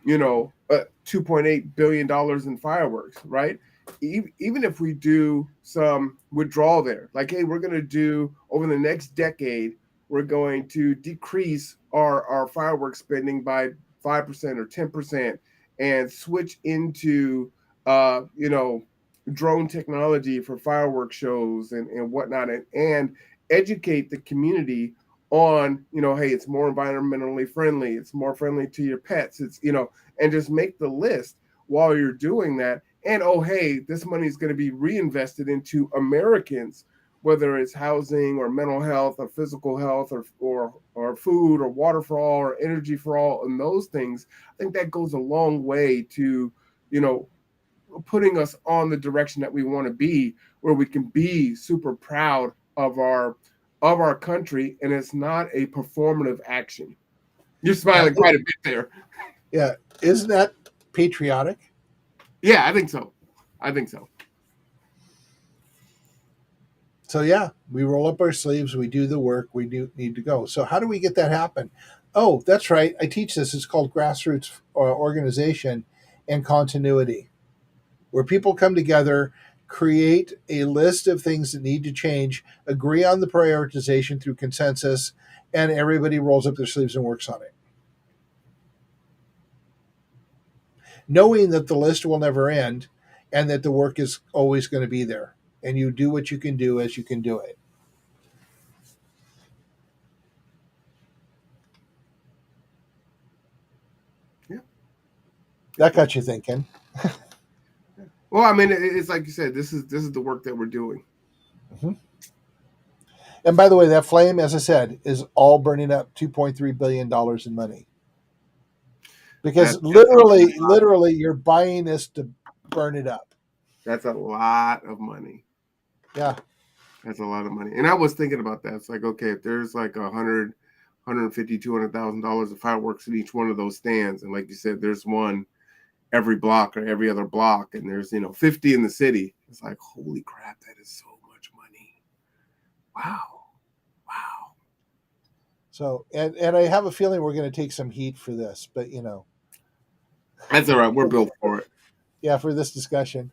$2.8 billion in fireworks, right? Even if we do some withdrawal there, like, hey, we're going to do over the next decade, we're going to decrease our fireworks spending by 5% or 10% and switch into drone technology for fireworks shows and whatnot, and educate the community on, hey, it's more environmentally friendly, it's more friendly to your pets, and just make the list while you're doing that. And oh, hey, this money is going to be reinvested into Americans, whether it's housing or mental health or physical health or food or water for all or energy for all, and those things. I think that goes a long way to, putting us on the direction that we want to be, where we can be super proud of our country, and it's not a performative action. You're yeah, smiling quite a bit there. yeah. Isn't that patriotic? Yeah, I think so. I think so. So yeah, we roll up our sleeves, we do the work, we do need to go. So how do we get that happen? Oh, that's right. I teach this. It's called grassroots organization and continuity, where people come together, create a list of things that need to change, agree on the prioritization through consensus, and everybody rolls up their sleeves and works on it, knowing that the list will never end and that the work is always going to be there. And you do what you can do as you can do it. Yeah. That got you thinking. Yeah. Well, I mean, it's like you said. This is the work that we're doing. Hmm. And by the way, that flame, as I said, is all burning up $2.3 billion in money because That's a lot. literally, you're buying this to burn it up. That's a lot of money. Yeah, That's a lot of money. And I was thinking about that. It's like, okay, if there's like 150, $200,000 of fireworks in each one of those stands, and like you said, there's one every block or every other block, and there's 50 in the city. It's like, holy crap, that is so much money. Wow, wow. so and I have a feeling we're going to take some heat for this, but That's all right. We're built for it. yeah, for this discussion.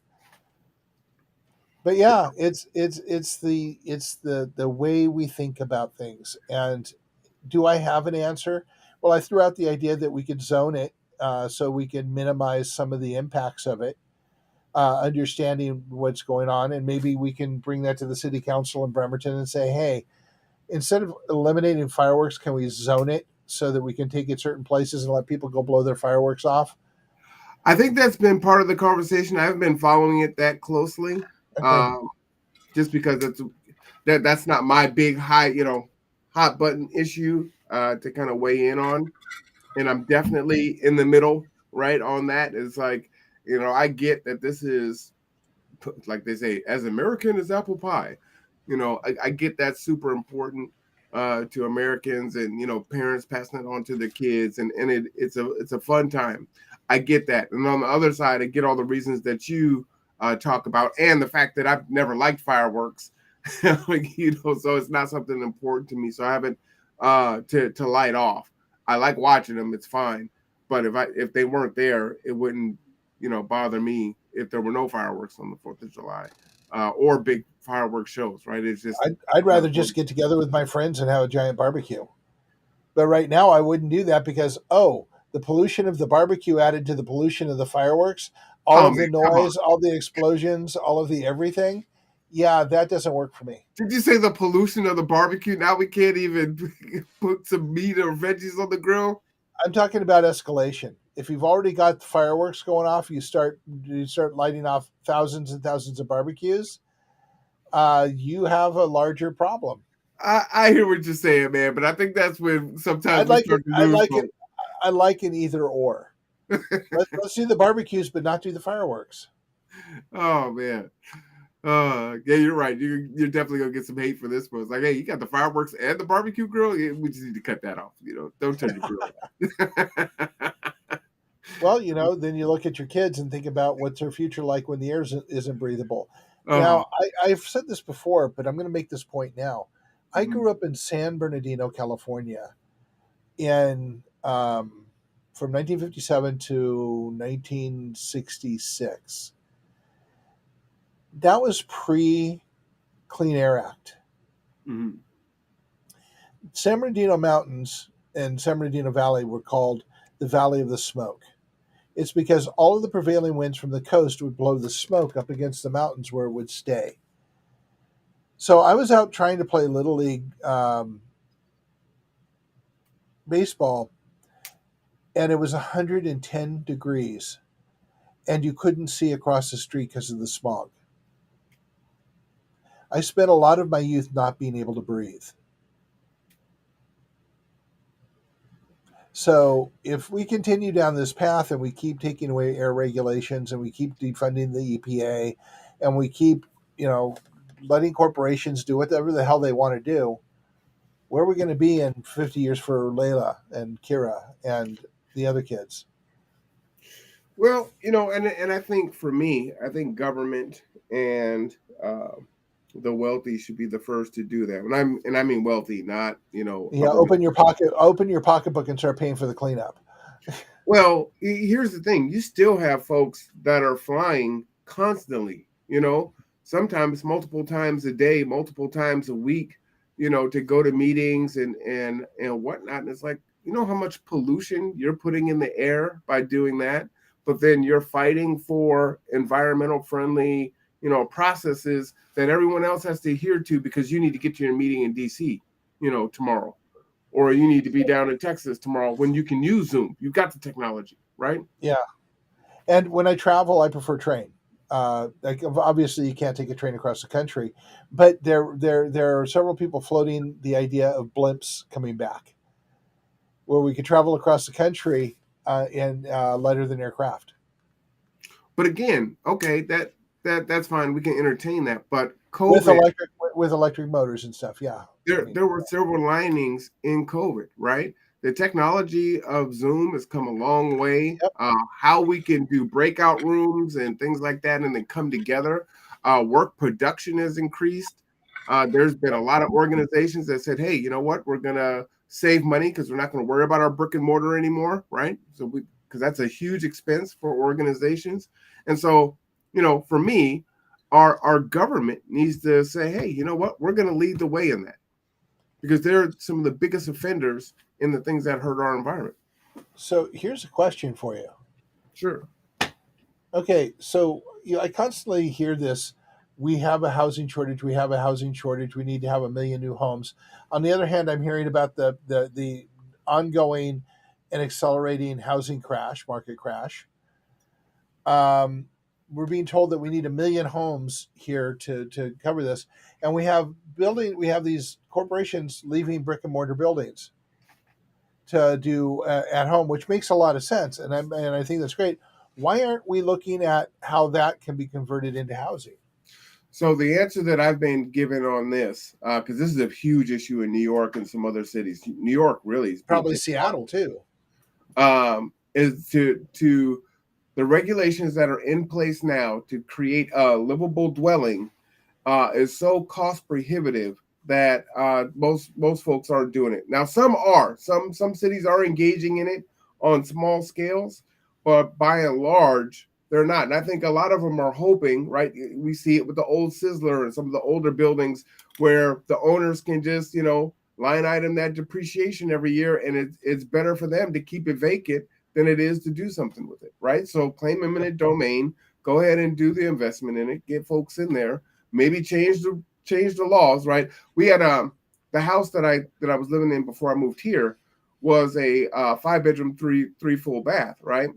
But yeah, it's the way we think about things. And do I have an answer? Well, I threw out the idea that we could zone it so we can minimize some of the impacts of it, understanding what's going on, and maybe we can bring that to the city council in Bremerton and say, hey, instead of eliminating fireworks, can we zone it so that we can take it certain places and let people go blow their fireworks off? I think that's been part of the conversation. I haven't been following it that closely, Okay. um, just because that's not my big hot button issue to kind of weigh in on. And I'm definitely in the middle, right on that. It's like, I get that this is, like they say, as American as apple pie. I get that super important to Americans, and parents passing it on to their kids, and it's a fun time. I get that, and on the other side, I get all the reasons that you talk about, and the fact that I've never liked fireworks. So it's not something important to me. So I haven't to light off. I like watching them; it's fine. But if they weren't there, it wouldn't bother me if there were no fireworks on the 4th of July or big fireworks shows, right? It's just I'd rather just get together with my friends and have a giant barbecue. But right now, I wouldn't do that because, oh, the pollution of the barbecue added to the pollution of the fireworks, all oh of man, the come on. noise, all the explosions, all of the everything. Yeah, that doesn't work for me. Did you say the pollution of the barbecue? Now we can't even put some meat or veggies on the grill. I'm talking about escalation. If you've already got the fireworks going off, you start lighting off thousands and thousands of barbecues. You have a larger problem. I hear what you're saying, man, but I think that's when I'd sometimes we like it. start to I lose like it. hope. I like an either or. Let's do the barbecues, but not do the fireworks. Oh man. Yeah, you're right. You're definitely gonna get some hate for this one. It's like, hey, you got the fireworks and the barbecue grill. Yeah, we just need to cut that off. Don't turn your grill off. Well, then you look at your kids and think about what's their future like when the air isn't breathable. Oh, Now, I've said this before, but I'm going to make this point now. I mhm, grew up in San Bernardino, California, in from 1957 to 1966. That was pre Clean Air Act. mhm. San Bernardino Mountains and San Bernardino Valley were called the Valley of the Smoke. It's because all of the prevailing winds from the coast would blow the smoke up against the mountains where it would stay. So I was out trying to play Little League baseball, and it was 110 degrees, and you couldn't see across the street because of the smog. I spent a lot of my youth not being able to breathe. So if we continue down this path and we keep taking away air regulations and we keep defunding the EPA and we keep, you know, letting corporations do whatever the hell they want to do, where are we going to be in 50 years for Layla and Kira and the other kids? Well, and I think for me, I think government and the wealthy should be the first to do that. And I mean wealthy, not Yeah, upper middle. open your pocketbook and start paying for the cleanup. Well, here's the thing: you still have folks that are flying constantly. Sometimes multiple times a day, multiple times a week. To go to meetings and whatnot. And it's like, how much pollution you're putting in the air by doing that, but then you're fighting for environmental friendly, processes that everyone else has to adhere to because you need to get to your meeting in DC, tomorrow. or you need to be down in Texas tomorrow when you can use Zoom. You've got the technology, right? Yeah. And when I travel, I prefer train. Like obviously, you can't take a train across the country, but there are several people floating the idea of blimps coming back, where we could travel across the country in lighter than aircraft But again, okay, that's fine. We can entertain that. But with COVID, electric motors and stuff. Yeah, I mean, there were several linings in COVID, right? The technology of Zoom has come a long way. yep. How we can do breakout rooms and things like that, and then come together. Work production has increased. There's been a lot of organizations that said, "Hey, you know what? We're gonna save money because we're not going to worry about our brick and mortar anymore, right?" So we because that's a huge expense for organizations, and so for me, our government needs to say, "Hey, you know what? We're going to lead the way in that." Because they're some of the biggest offenders in the things that hurt our environment. So here's a question for you. Sure. Okay, so I constantly hear this. We have a housing shortage. We have a housing shortage. We need to have a million new homes. On the other hand, I'm hearing about the ongoing and accelerating housing crash, market crash. We're being told that we need a million homes here to cover this, and we have these corporations leaving brick and mortar buildings to do at home, which makes a lot of sense, and I think that's great. Why aren't we looking at how that can be converted into housing? So the answer that I've been given on this, because this is a huge issue in New York and some other cities, New York really is being Probably hit hard, Seattle too. is to the regulations that are in place now to create a livable dwelling is so cost prohibitive that most folks aren't doing it. Now, some are. Some cities are engaging in it on small scales, but by and large, they're not. And I think a lot of them are hoping, right? We see it with the old Sizzler and some of the older buildings where the owners can just, line item that depreciation every year, and it's better for them to keep it vacant than it is to do something with it, right? So claim eminent domain, go ahead and do the investment in it, get folks in there, maybe change the laws, right? We had the house that I was living in before I moved here was a 5 bedroom, three full bath, right?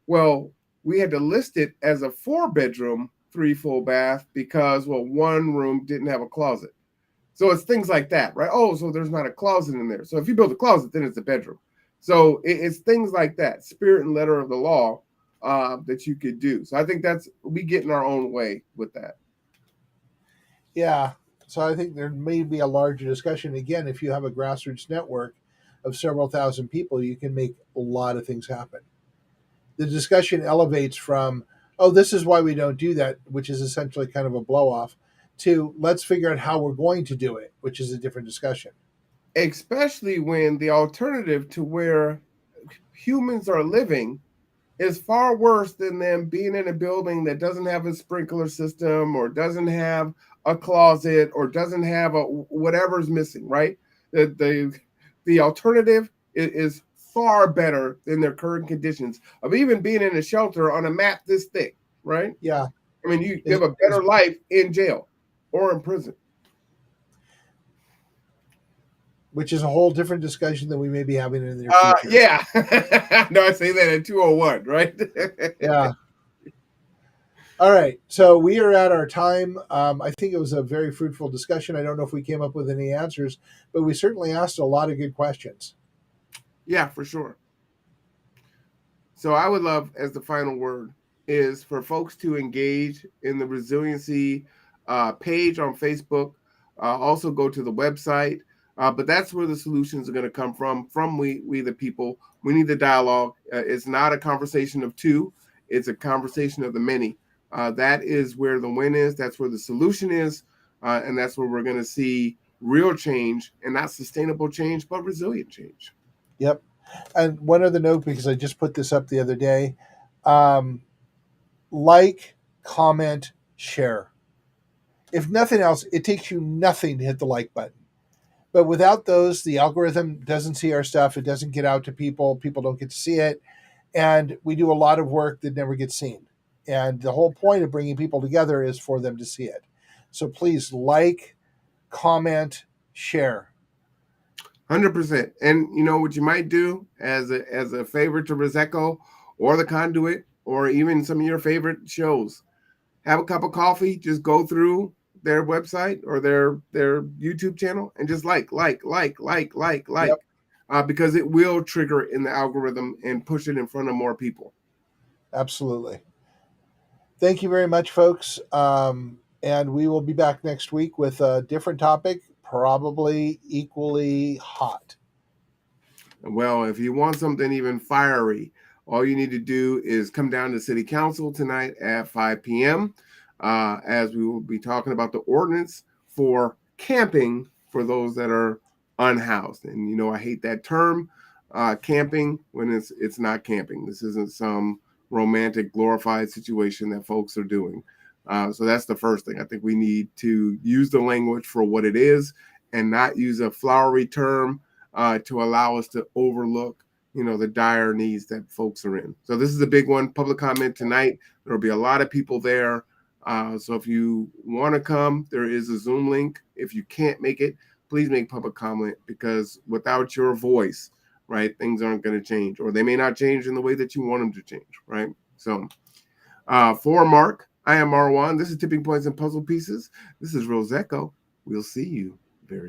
Well, we had to list it as a 4 bedroom, three full bath because one room didn't have a closet. So it's things like that, right? Oh, so there's not a closet in there. So if you build a closet, then it's a bedroom. So it's things like that, spirit and letter of the law that you could do. So I think that's we get in our own way with that. Yeah. So I think there may be a larger discussion. Again, if you have a grassroots network of several thousand people, you can make a lot of things happen. The discussion elevates from, oh, this is why we don't do that, which is essentially kind of a blow off, to let's figure out how we're going to do it, which is a different discussion. Especially when the alternative to where humans are living is far worse than them being in a building that doesn't have a sprinkler system or doesn't have a closet or doesn't have a whatever's missing, right? The alternative is far better than their current conditions of even being in a shelter on a mat this thick, right? Yeah. I mean, you Is, have a is better life in jail or in prison. which is a whole different discussion that we may be having in the near future. Yeah. No, I say that at 201, right? Yeah. All right. So we are at our time. I think it was a very fruitful discussion. I don't know if we came up with any answers, but we certainly asked a lot of good questions. Yeah, for sure. So I would love, as the final word, is for folks to engage in the resiliency page on Facebook. Also go to the website. But that's where the solutions are going to come from we the people. We need the dialogue. It's not a conversation of two. It's a conversation of the many. That is where the win is. That's where the solution is. And that's where we're going to see real change, and not sustainable change, but resilient change. Yep. And one other note, because I just put this up the other day, um, like, comment, share. If nothing else, it takes you nothing to hit the like button. But without those, the algorithm doesn't see our stuff. It doesn't get out to people. People don't get to see it. And we do a lot of work that never gets seen. And the whole point of bringing people together is for them to see it. So please like, comment, share. 100%. And you know what you might do as a favor to Prosecco or the Conduit or even some of your favorite shows, have a cup of coffee, just go through their website or their YouTube channel and just like, Yep, because it will trigger it in the algorithm and push it in front of more people. absolutely. Thank you very much, folks. And we will be back next week with a different topic, probably equally hot. Well, if you want something even fiery, all you need to do is come down to City Council tonight at 5 p.m. As we will be talking about the ordinance for camping for those that are unhoused. And you know, I hate that term, camping, when it's not camping. This isn't some romantic, glorified situation that folks are doing. So that's the first thing. I think we need to use the language for what it is and not use a flowery term to allow us to overlook, you know, the dire needs that folks are in. So this is a big one. Public comment tonight. There will be a lot of people there. So if you want to come, there is a Zoom link. If you can't make it, please make public comment, because without your voice, right, things aren't going to change, or they may not change in the way that you want them to change, right? So for Mark, I am Marwan. This is Tipping Points and Puzzle Pieces. This is Rose Echo. We'll see you